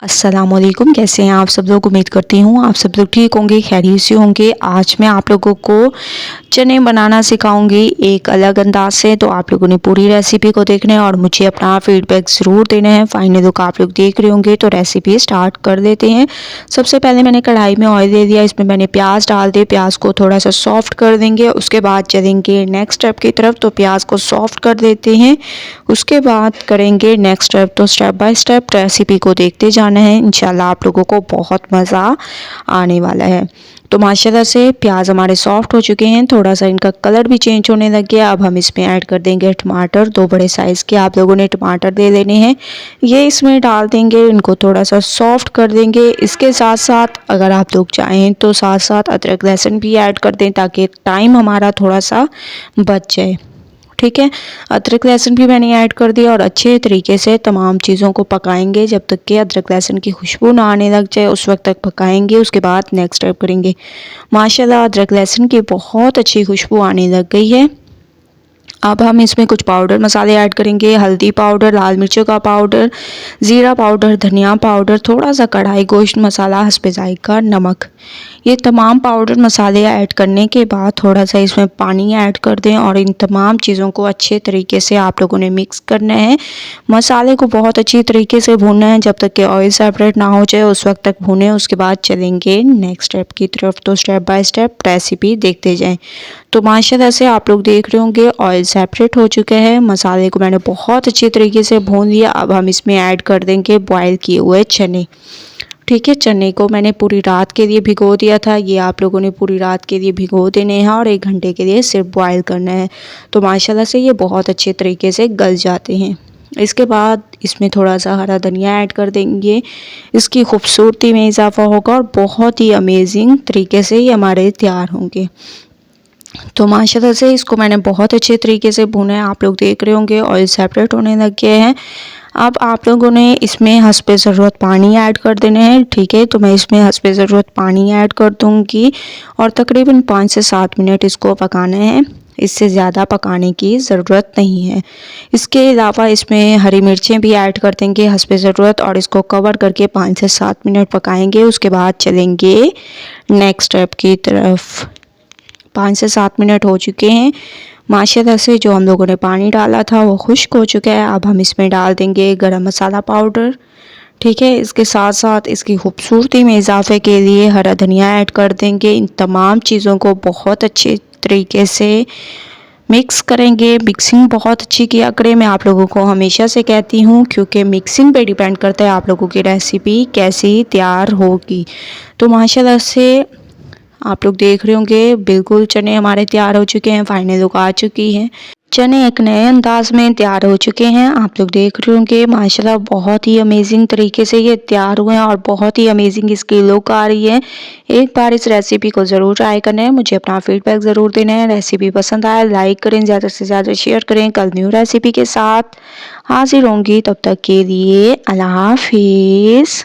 अस्सलामुअलैकुम, कैसे हैं आप सब लोग। उम्मीद करती हूँ आप सब लोग ठीक होंगे, खैरियत से होंगे। आज मैं आप लोगों को चने बनाना सिखाऊंगी एक अलग अंदाज से। तो आप लोगों ने पूरी रेसिपी को देखना है और मुझे अपना फीडबैक ज़रूर देना है। फाइनल लुक आप लोग देख रहे होंगे, तो रेसिपी स्टार्ट कर देते हैं। सबसे पहले मैंने कढ़ाई में ऑयल दे दिया, इसमें मैंने प्याज डाल दिए। प्याज को थोड़ा सा सॉफ्ट कर देंगे, उसके बाद चलेंगे नेक्स्ट स्टेप की तरफ। तो प्याज को सॉफ्ट कर देते हैं, उसके बाद करेंगे नेक्स्ट स्टेप। तो स्टेप बाय स्टेप रेसिपी को देखते जाना है, इंशाल्लाह आप लोगों को बहुत मज़ा आने वाला है। तो माशाल्लाह से प्याज हमारे सॉफ्ट हो चुके हैं, थोड़ा सा इनका कलर भी चेंज होने लग गया। अब हम इसमें ऐड कर देंगे टमाटर। 2 बड़े साइज़ के आप लोगों ने टमाटर दे लेने हैं, ये इसमें डाल देंगे। इनको थोड़ा सा सॉफ्ट कर देंगे। इसके साथ साथ अगर आप लोग चाहें तो साथ साथ अदरक लहसुन भी ऐड कर दें, ताकि टाइम हमारा थोड़ा सा बच जाए। ठीक है, अदरक लहसुन भी मैंने ऐड कर दिया और अच्छे तरीके से तमाम चीज़ों को पकाएंगे जब तक कि अदरक लहसुन की खुशबू ना आने लग जाए, उस वक्त तक पकाएंगे। उसके बाद नेक्स्ट स्टेप करेंगे। माशाल्लाह अदरक लहसुन की बहुत अच्छी खुशबू आने लग गई है। अब हम इसमें कुछ पाउडर मसाले ऐड करेंगे। हल्दी पाउडर, लाल मिर्चों का पाउडर, ज़ीरा पाउडर, धनिया पाउडर, थोड़ा सा कढ़ाई गोश्त मसाला, हस्बे जायका नमक। ये तमाम पाउडर मसाले ऐड करने के बाद थोड़ा सा इसमें पानी ऐड कर दें और इन तमाम चीज़ों को अच्छे तरीके से आप लोगों ने मिक्स करना है। मसाले को बहुत अच्छी तरीके से भूनना है जब तक कि ऑयल सेपरेट ना हो जाए, उस वक्त तक भूनें। उसके बाद चलेंगे नेक्स्ट स्टेप की तरफ। तो स्टेप बाय स्टेप रेसिपी देखते जाएं। तो माशाल्लाह से आप लोग देख रहे होंगे ऑयल सेपरेट हो चुका है। मसाले को मैंने बहुत अच्छी तरीके से भून लिया। अब हम इसमें ऐड कर देंगे बॉयल किए हुए चने। ठीक है, चने को मैंने पूरी रात के लिए भिगो दिया था, ये आप लोगों ने पूरी रात के लिए भिगो देने हैं और 1 घंटे के लिए सिर्फ बॉयल करना है। तो माशाल्लाह से ये बहुत अच्छे तरीके से गल जाते हैं। इसके बाद इसमें थोड़ा सा हरा धनिया ऐड कर देंगे, इसकी खूबसूरती में इजाफा होगा और बहुत ही अमेजिंग तरीके से ये हमारे तैयार होंगे। तो माशाल्लाह से इसको मैंने बहुत अच्छे तरीके से भुना है, आप लोग देख रहे होंगे ऑयल सेपरेट होने लग गए हैं। अब आप लोगों ने इसमें हस्बे ज़रूरत पानी ऐड कर देने हैं। ठीक है, तो मैं इसमें हस्बे ज़रूरत पानी ऐड कर दूंगी और तकरीबन 5 से 7 मिनट इसको पकाना है, इससे ज़्यादा पकाने की ज़रूरत नहीं है। इसके अलावा इसमें हरी मिर्चें भी ऐड कर देंगे हस्बे ज़रूरत और इसको कवर करके 5 से 7 मिनट पकाएंगे। उसके बाद चलेंगे नेक्स्ट स्टेप की तरफ। 5 से 7 मिनट हो चुके हैं। माशाल्लाह से जो हम लोगों ने पानी डाला था वो खुश्क हो चुका है। अब हम इसमें डाल देंगे गरम मसाला पाउडर। ठीक है, इसके साथ साथ इसकी खूबसूरती में इजाफे के लिए हरा धनिया ऐड कर देंगे। इन तमाम चीज़ों को बहुत अच्छे तरीके से मिक्स करेंगे। मिक्सिंग बहुत अच्छी किया करें, मैं आप लोगों को हमेशा से कहती हूँ, क्योंकि मिक्सिंग पे डिपेंड करता है आप लोगों की रेसिपी कैसी तैयार होगी। तो माशाल्लाह से आप लोग देख रहे होंगे बिल्कुल चने हमारे तैयार हो चुके हैं, फाइनल लुक आ चुकी है। चने एक नए अंदाज में तैयार हो चुके हैं, आप लोग देख रहे होंगे। माशाल्लाह बहुत ही अमेजिंग तरीके से ये तैयार हुए हैं और बहुत ही अमेजिंग इसकी लुक आ रही है। एक बार इस रेसिपी को ज़रूर ट्राई करना है, मुझे अपना फीडबैक ज़रूर देना है। रेसिपी पसंद आए लाइक करें, ज़्यादा से ज़्यादा शेयर करें। कल न्यू रेसिपी के साथ हाजिर होंगी, तब तक के लिए अल्लाह हाफिज़।